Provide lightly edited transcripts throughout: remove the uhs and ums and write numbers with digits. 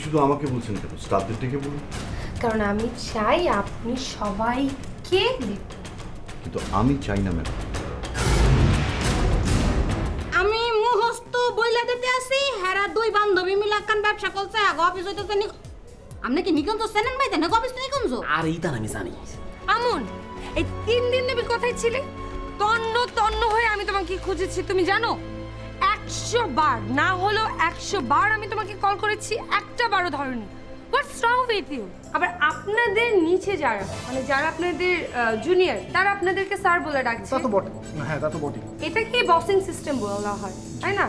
শুধু আমাকে বলছেন কেন? স্টাফদের ডেকে বলুন। কারণ আমি চাই আপনি সবাইকে দেখুন। কিন্তু আমি চাই না ম্যাডাম। আমি মুহস্ত বইলা দিতে আসি হেরা দুই বান্ধবী মিলে একখান ব্যবসা করছে আগে অফিস হইতেছে আপনি কি নিকুঞ্জ চেনেন ভাই দেন অফিস নিকুঞ্জ আর এই তার আমি জানি। আমন এই 3 দিন তুমি কোথায় ছিলে? তন্ন তন্ন হয়ে আমি তোমাকে খুঁজেছি তুমি জানো? 100 বার না হলো 100 বার আমি তোমাকে কল করেছি, একটা বারও ধরনি। হোয়াটস রং উইথ ইউ? আবার আপনাদের নিচে যারা মানে যারা আপনাদের জুনিয়র তারা আপনাদেরকে স্যার বলে ডাকছে। তা তো বটে। হ্যাঁ তা তো বটে। এটাকে বসিং সিস্টেম বলা হয়, তাই না?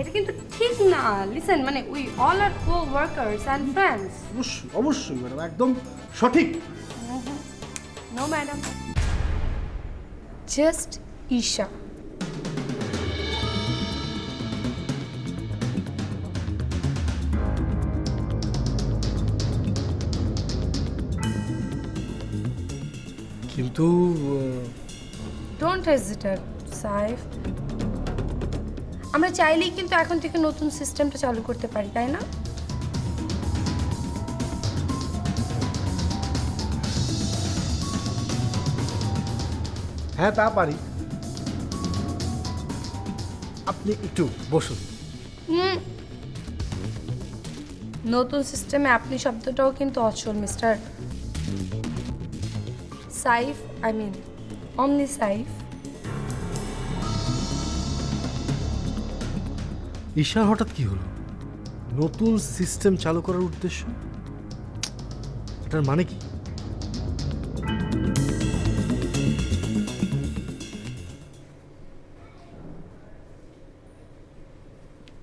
এটা কিন্তু ঠিক না। লিসেন, মানে we all are coworkers and friends. অবশ্যই অবশ্যই ম্যাডাম, একদম সঠিক। No madam, just Isha. কিন্তু ডোন্ট হেজিটেট সাইফ। আমরা চাইলেই কিন্তু এখন থেকে নতুন সিস্টেমটা চালু করতে পারি, তাই না? হ্যাঁ তা পারি। আপনি একটু বসুন। নতুন সিস্টেমে আপনি শব্দটাও কিন্তু অচল mister Saif, I mean only Saif. ঈশার হঠাৎ কি হলো? নতুন সিস্টেম চালু করার উদ্দেশ্য, এটার মানে কি?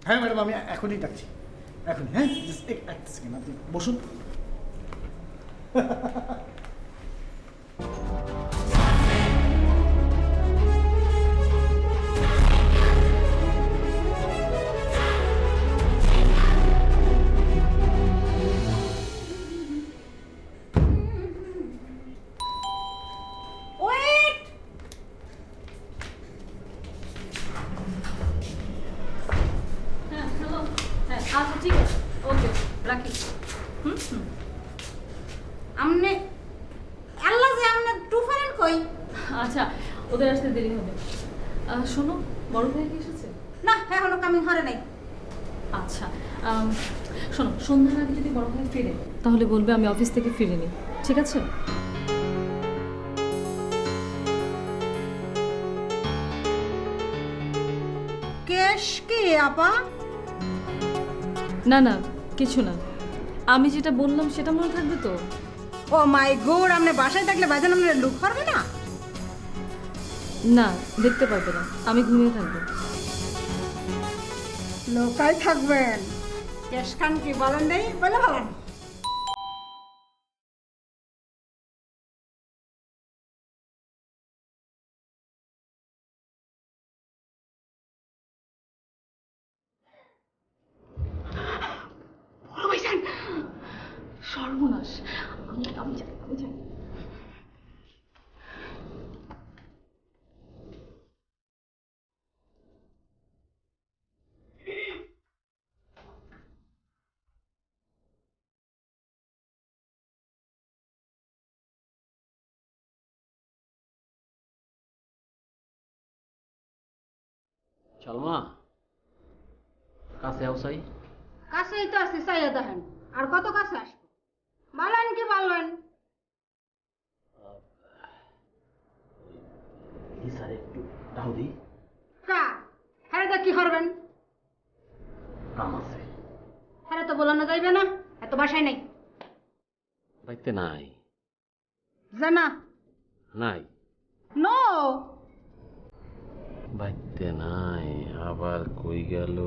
হ্যাঁ ম্যাডাম, আমি এখনই ডাকছি, এখনই। হ্যাঁ এক সেকেন্ড, আপনি বসুন। ওয়েট আচ্ছা ঠিক আছে, ওকে রাখি। আমনে আল্লাহ যে আমনে টুফারেন কই আচ্ছা, ওদের আসতে দেরি হবে। শোনো, বড় ভাই কি এসেছে? না এখনো কামিং হরে নাই। আচ্ছা, শোনো, সন্ধ্যার আগে যদি বড় ভাই ফিরে তাহলে বলবে আমি অফিস থেকে ফিরিনি, ঠিক আছে? কেশ কি আপা? না না, কিছু না। আমি যেটা বললাম সেটা মনে থাকবে তো? ও মাই গড, আমনে বাসায় থাকলে ভাইজান আমনে লুক করবে না? না, দেখতে পারবে না, আমি ঘুমিয়ে থাকবো। লোকাই থাকবেন। কেশ খান কি বলেন দেই বলে বলেন। সর্বনাশ, আমি যাই, আমি যাই। সালমা, কাছে আউসাই। কাছেই তো আসছে, চাইয়া দেখেন। আর কত কাছে আসবো? বলেন কি বলবেন? স্যার একটু দাউদি কা হ্যাঁ দা কি করবেন? কাম আছে। হ্যাঁ তো বলানো যাইবে না, এত বাসায় নাই। বাইতে নাই। জানা নাই নো বাইতে নাই, আবার কই গেল?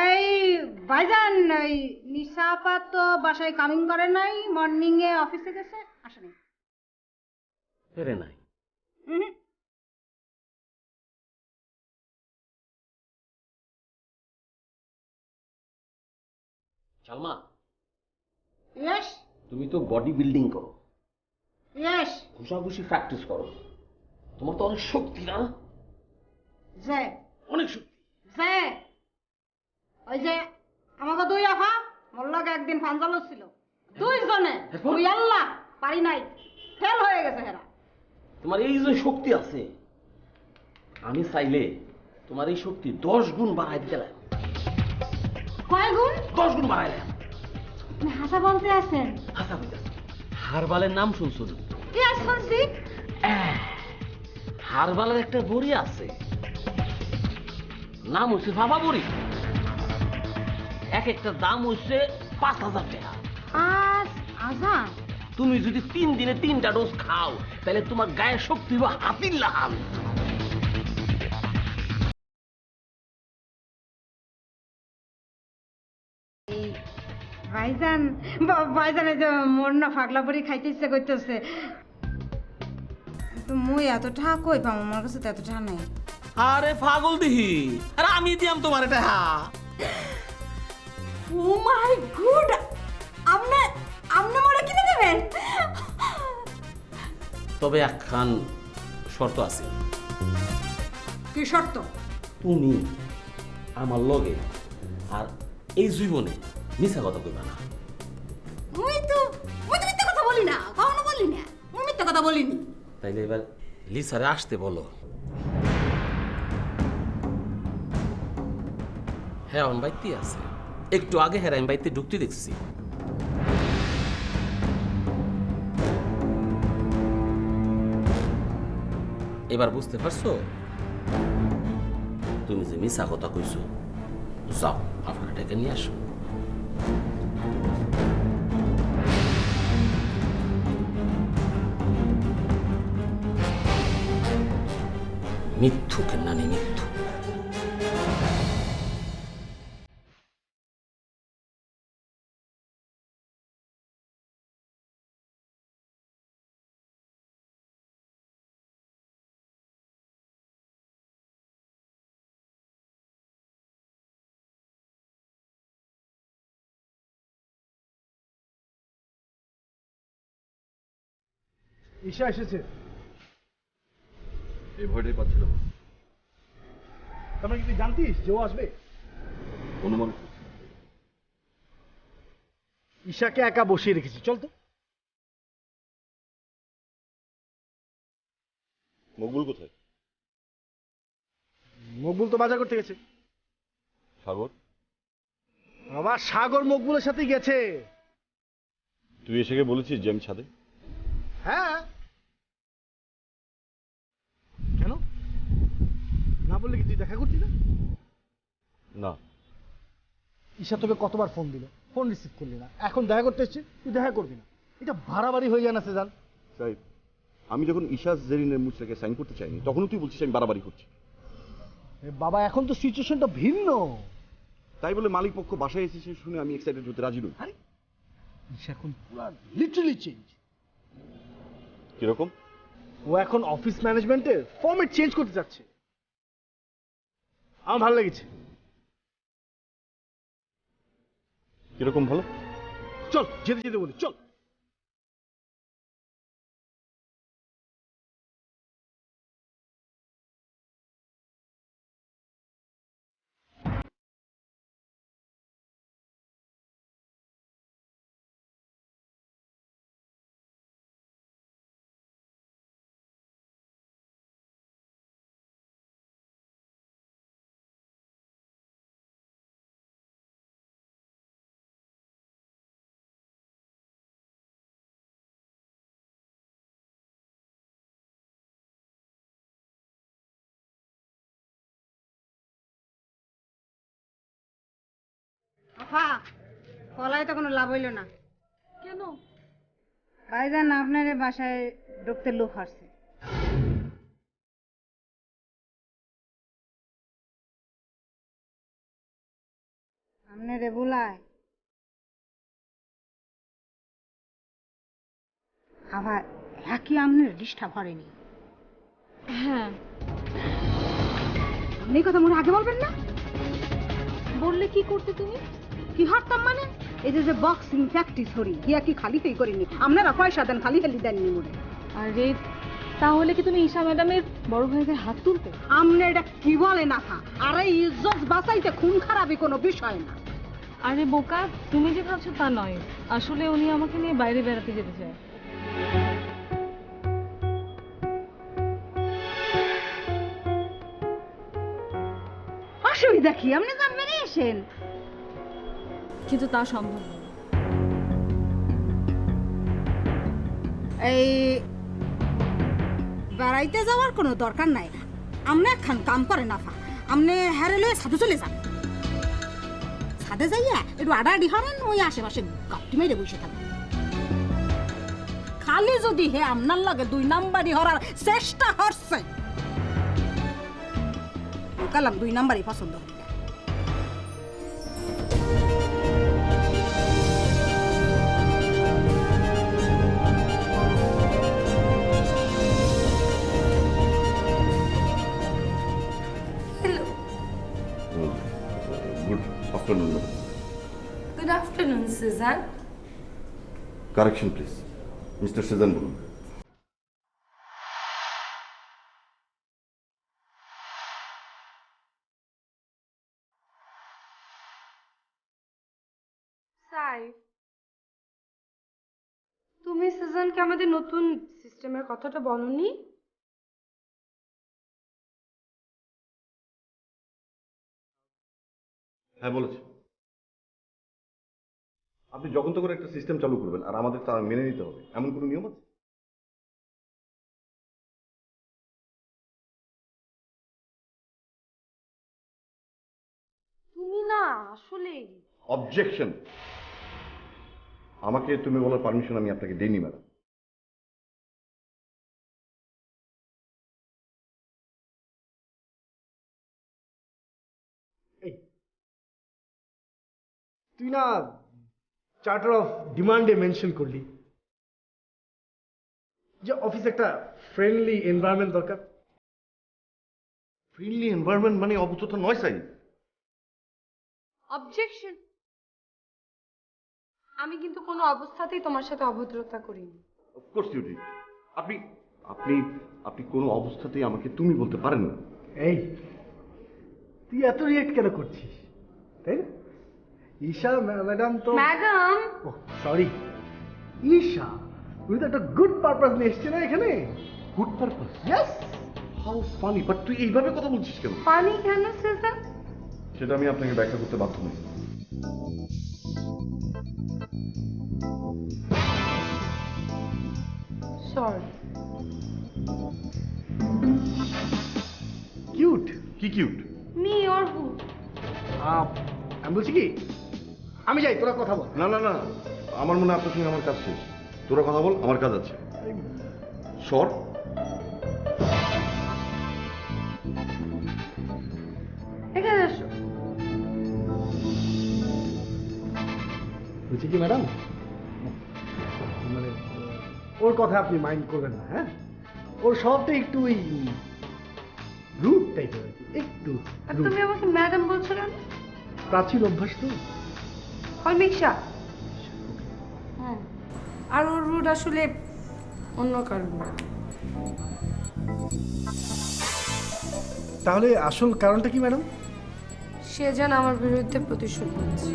এই ভাইজান, এই নিশা আপা তো বাসায় কামিং করে নাই, মর্নিং এ অফিসে গেছে, আসে নাই। ফেরে নাই। সালমা, ইয়েস তুমি তো বডি বিল্ডিং করো, ইয়েস। ঘুষাঘুষি প্র্যাকটিস করো, তোমার তো অনেক শক্তি না? যে অনেক শক্তি। যে ওই যে আমাকে দুই আফা মোল্লাকে একদিন ফাঞ্জাল ছিল দুইজনে ওই আল্লাহ পারি নাই ফেল হয়ে গেছে হেরা। তোমার এই যে শক্তি আছে, আমি চাইলে তোমার এই শক্তি 10 গুণ বাড়াই দিলাম। কয় গুণ? 10 গুণ বাড়াইলাম। হাসা বলতে আছেন? হাসা বুঝাস, হারবালের নাম শুনছো? ইয়াস শুনছি। হারবালের একটা বড়ি আছে, নাম হচ্ছে বাবা বড়ি। এক একটা দাম হচ্ছে 5000 টাকা। আজ আজান তুমি যদি 3 দিনে 3টা ডোজ খাও, তাহলে তোমার গায়ের শক্তি বা হাতির লাহান। ভাইজান ভাইজানে যে মোর না ফাগলা পরি খাইতে ইচ্ছে করতেছে, তো মুই এত টাকা কই পাম? আমার কাছে তো এত টাকা নাই। আরে পাগল দিহি, আরে আমি দিয়াম তোমার এটা। ও মাই গড, আপনি আপনি মোরে কিনে দেবেন? তবে একখান শর্ত আছে। কি শর্ত? তুমি আমার লগে আর এই জীবনে মিছা কথা কইবা না। মুই তো মিথ্যা কথা বলি না, কখনো বলি না। মুই মিথ্যা কথা বলিনি। তাইলে এবার লিসারে আসতে বলো। হ্যাঁ, অন বাইতে আছে। একটু আগে হ্যাঁ আমি বাইতে ঢুকতে দেখছি। এবার বুঝতে পারছো তুমি যে মিছা কথা কইছো? যাও আপনার টাকা নিয়ে আসো। মিথ্যুকের নানি মিথ্যু। ঈশা এসেছে। এই ভয়টাই পাচ্ছিলাম। তার মানে কি তুই জানতিস যে ও আসবে? অনুমান ঈশাকে একা বসিয়ে রেখেছি, চল তো। মকবুল কোথায়? মকবুল তো বাজার করতে গেছে। সাগর, বাবা সাগর মকবুলের সাথেই গেছে। তুই এসে গিয়ে বলেছিস যে আমি ছাদে? হ্যাঁ, কেন না বললে কি তুই দেখা করতি না? না। ঈশা তোকে কতবার ফোন দিল, ফোন রিসিভ করলি না। এখন দেখা করতে এসছে, তুই দেখা করবি না। এটা বাড়াবাড়ি হয়ে যায় না সেজান? সাহেব, আমি যখন ঈশা জেরিনের মুচলেকে সাইন করতে চাইনি, তখনও তুই বলছিস আমি বাড়াবাড়ি করছি। বাবা এখন তো সিচুয়েশনটা ভিন্ন। তাই বলে মালিক পক্ষ বাসায় এসেছে শুনে আমি এক্সাইটেড হতে রাজি নই। আরে ঈশা এখন পুরো লিটারালি চেঞ্জ। কিরকম? ও এখন অফিস ম্যানেজমেন্টের ফর্মেট চেঞ্জ করতে যাচ্ছে। আমার ভালো লেগেছে। কিরকম ভালো? চল যেতে যেতে বলি, চল। আফা কলাই তো কোনো লাভ হইল না। কেন? ভাইজান আপনার বাসায় ঢুকতে লোক আসছে। আপনারে বুলায়। আবার একই আপনার ডিস্টার্ব করেনি? হ্যাঁ। আপনি এই কথা মনে আগে বলবেন না? বললে কি করতে তুমি? কি হারতাম মানে? এই যে বক্সিং প্র্যাকটিস করি গিয়া কি খালি ফেই করিনি? আপনারা পয়সা দেন, খালি খালি দেননি মোড়ে। আরে তাহলে কি তুমি ঈশা ম্যাডামের বড় ভাইকে হাত তুলতে? আপনি এটা কি বলেন আফা? আরে ইজ্জত বাঁচাইতে খুন খারাপই কোনো বিষয় না। আরে বোকা, তুমি যে ভাবছো তা নয়, আসলে উনি আমাকে নিয়ে বাইরে বেড়াতে যেতে চায়। অসুবিধা কি, আপনি জানবেন এসেন। কিন্তু তা সম্ভব না। এই বেড়াইতে যাওয়ার কোনো দরকার নাই। আপনি একখান কাম করে নাফা, আপনি হারে লয়ে ছাদে চলে যান। ছাদে যাইয়া একটু আডাআডি হরেন, ওই আশেপাশে গাপটি মেরে বসে থাকেন। খালি যদি হে আপনার লাগে 2 নাম্বারই হরার চেষ্টা হচ্ছে, কালাম 2 নাম্বারই পছন্দ হবে। Hello, good afternoon. Good afternoon Sujan. Correction please, mister Sejan বলুন। সাইফ, তুমি সুজানকে আমাদের নতুন সিস্টেমের কথাটা বলনি? হ্যাঁ বলেছি। আপনি যখন তখন একটা সিস্টেম চালু করবেন আর আমাদের তা মেনে নিতে হবে, এমন কোনো নিয়ম আছে? তুমি না আসলে অবজেকশন। আমাকে তুমি বলার পারমিশন আমি আপনাকে দেইনি ম্যাডাম। তুই না চার্টার অফ ডিমান্ডে মেনশন করলি যে অফিসে একটা ফ্রেন্ডলি এনভায়রনমেন্ট দরকার। ফ্রেন্ডলি এনভায়রনমেন্ট মানে অবচেতন নয় সাই। অবজেকশন। আমি কিন্তু কোনো অবস্থাতেই তোমার সাথে অভদ্রতা করিনি। Of course you did. আপনি আপনি আপনি কোনো অবস্থাতেই আমাকে তুমি বলতে পারেন না। এই তুই এত রিয়েক্ট কেন করছিস, তাই না? ঈশা ম্যাডাম তো, ম্যাডাম, ও সরি, ঈশা উনি তো একটা গুড পারপাস নিয়ে এসছে না এখানে। Good purpose? Yes. How funny. But তুই এইভাবে কথা বলছিস কেন? পানি কেন সুজান? সেটা আমি আপনাকে ব্যাখ্যা করতে বাধ্য নই। সরি। কিউট। কি কিউট? Me or who? আমি বলছি কি, আমি যাই, তোরা কথা বল। না না না, আমার মনে হয় আপনার সঙ্গে আমার কাজ শেষ। তোরা কথা বল, আমার কাজ আছে। সর। এখানে আসো। বলছি কি ম্যাডাম, মানে ওর কথা আপনি মাইন্ড করবেন না, হ্যাঁ? ওর স্বভাবটা একটু ওই রুট টাইপের, একটু আর rude। তুমি আমাকে ম্যাডাম বলছো কেন? প্রাচীন অভ্যাস তো। মিশা। হ্যাঁ, আর ওর রুট আসলে অন্য কারণে। তাহলে আসল কারণটা কি ম্যাডাম? সে যেন আমার বিরুদ্ধে প্রতিশোধ নিচ্ছে।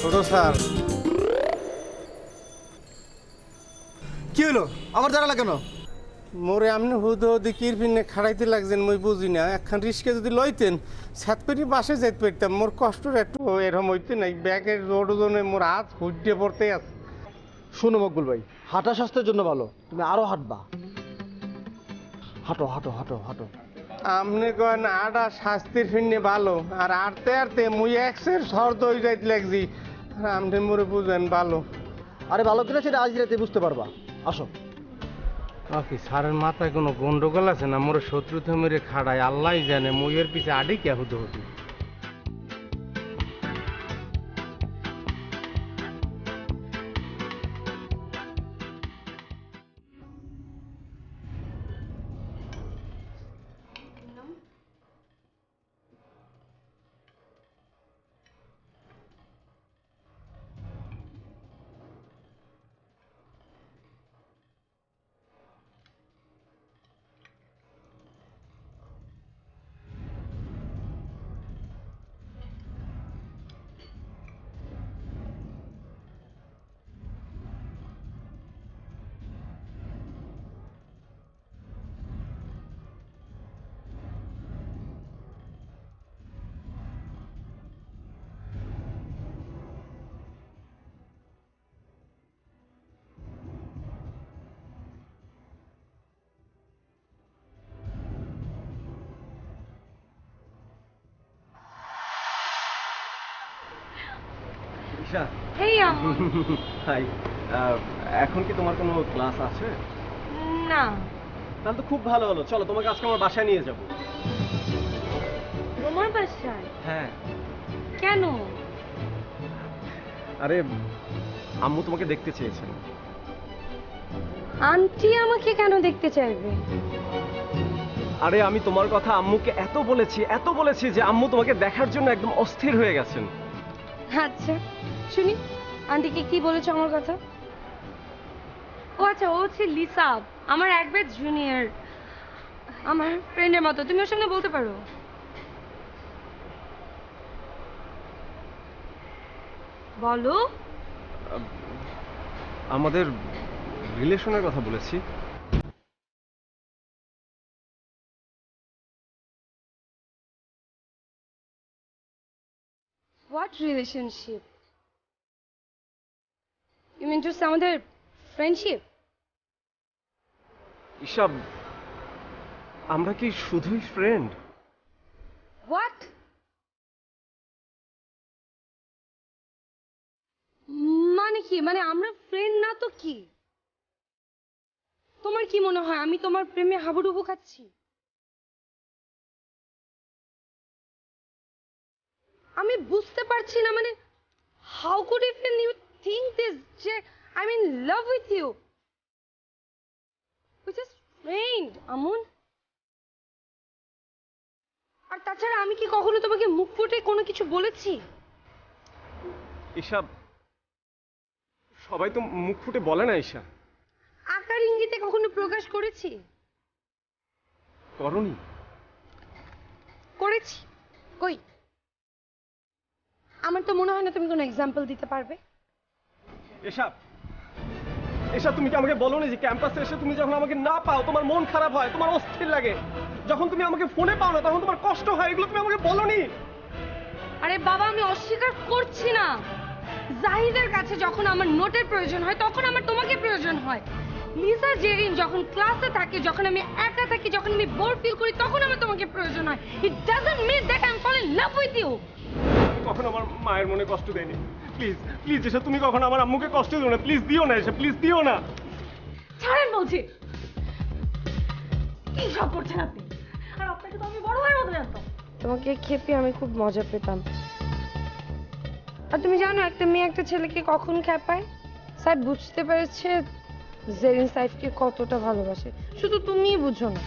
ছোট স্যার, কি হলো আবার দাঁড়ালা কেন? মোরে আপনি হুদো দিকির পিনে খাড়াইতে লাগছেন মই বুঝি না। একখান রিস্কে যদি লইতেন ছাতপেটি বাসে যাইতে পারতাম। মোর কষ্টর একটু এরকম হইতে নাই। ব্যাগের রোড ওজনে মোর হাত হুড্ডে পড়তে আছে। শোনো মকবুল ভাই, হাঁটা স্বাস্থ্যের জন্য ভালো, তুমি আরো হাঁটবা। হাঁটো হাঁটো হাঁটো হাঁটো। আপনি কন আটা স্বাস্থ্যের ফিরনে ভালো, আর আড়তে আড়তে মুই এক্সের শর্ত হয়ে যাইতে লাগছি। আপনি মোরে বুঝেন ভালো। আরে ভালো কিনা সেটা আজ রাতে বুঝতে পারবা। আসো। কি স্যারের মাথায় কোনো গন্ডগোল আছে না? মোর শত্রুতে মেরে খাড়ায়, আল্লাহ জানে মইয়ের পিছে আডি কে হুদো হুদি। ঈশা, হেই আম্মু। হাই। এখন কি তোমার কোনো ক্লাস আছে? না। তাহলে তো খুব ভালো হলো, চলো তোমাকে আজকে আমার বাসায় নিয়ে যাব। তোমার বাসায়? হ্যাঁ। কেন? আরে আম্মু তোমাকে দেখতে চেয়েছেন। আন্টি আমাকে কেন দেখতে চাইবে? আরে আমি তোমার কথা আম্মুকে এত বলেছি যে আম্মু তোমাকে দেখার জন্য একদম অস্থির হয়ে গেছেন। আচ্ছা শুনি, আন্টিকে কি বলেছো আমার কথা? ও আচ্ছা, ও হচ্ছে লিসা, আমার এক ব্যাচ জুনিয়র, আমার ফ্রেন্ডের মতো। তুমি ওর সামনে বলতে পারো। বলো। আমাদের রিলেশনের কথা বলেছি। What relationship? You mean to say আমাদের ফ্রেন্ডশিপ? ঈশা, আমরা কি শুধুই ফ্রেন্ড? What? মানে কি? মানে আমরা ফ্রেন্ড না তো কি? তোমার কি মনে হয় আমি তোমার প্রেমে হাবুডুবু খাচ্ছি? আমি বুঝতে পারছি না, মানে how could even you think this, যে I am in love with you? We just friend আমুন। আর তাছাড়া আমি কি কখনো তোমাকে মুখ ফুটে কোনো কিছু বলেছি? ঈশা, সবাই তো মুখ ফুটে বলে না ঈশা। আকার ইঙ্গিতে কখনো প্রকাশ করেছি? করনি? করেছি। কই? আমার তো মনে হয় না তুমি কোনো এক্সাম্পল দিতে পারবে। ঈশা, ঈশা তুমি কি আমাকে বলোনি যে ক্যাম্পাসে এসে তুমি যখন আমাকে না পাও তোমার মন খারাপ হয়, তোমার অস্থির লাগে? যখন তুমি আমাকে ফোনে পাও না তখন তোমার কষ্ট হয়, এগুলো তুমি আমাকে বলোনি? আরে বাবা, আমি অস্বীকার করছি না। জাহিদের কাছে যখন আমার নোটের প্রয়োজন হয় তখন আমার তোমাকে প্রয়োজন হয়। লিসা জেরিন যখন ক্লাসে থাকে, যখন আমি একা থাকি, যখন আমি বোর ফিল করি, তখন আমার তোমাকে প্রয়োজন হয়। It doesn't mean that I am fall in love with you. কখন আমার মায়ের মনে কষ্ট দেয়নি। প্লিজ প্লিজ ঈশা, তুমি কখন আমার আম্মুকে কষ্ট দিও না, প্লিজ দিও না ঈশা, প্লিজ দিও না। ছাড়েন বলছি। কি সব করছেন আপনি? আর আপনাকে তো আমি বড় ভাইয়ের মতো জানতাম। তোমাকে খেপে আমি খুব মজা পেতাম। আর তুমি জানো একটা মেয়ে একটা ছেলেকে কখন খেপায়? সাইফ বুঝতে পেরেছে জেরিন সাইফকে কতটা ভালোবাসে, শুধু তুমিই বুঝো না।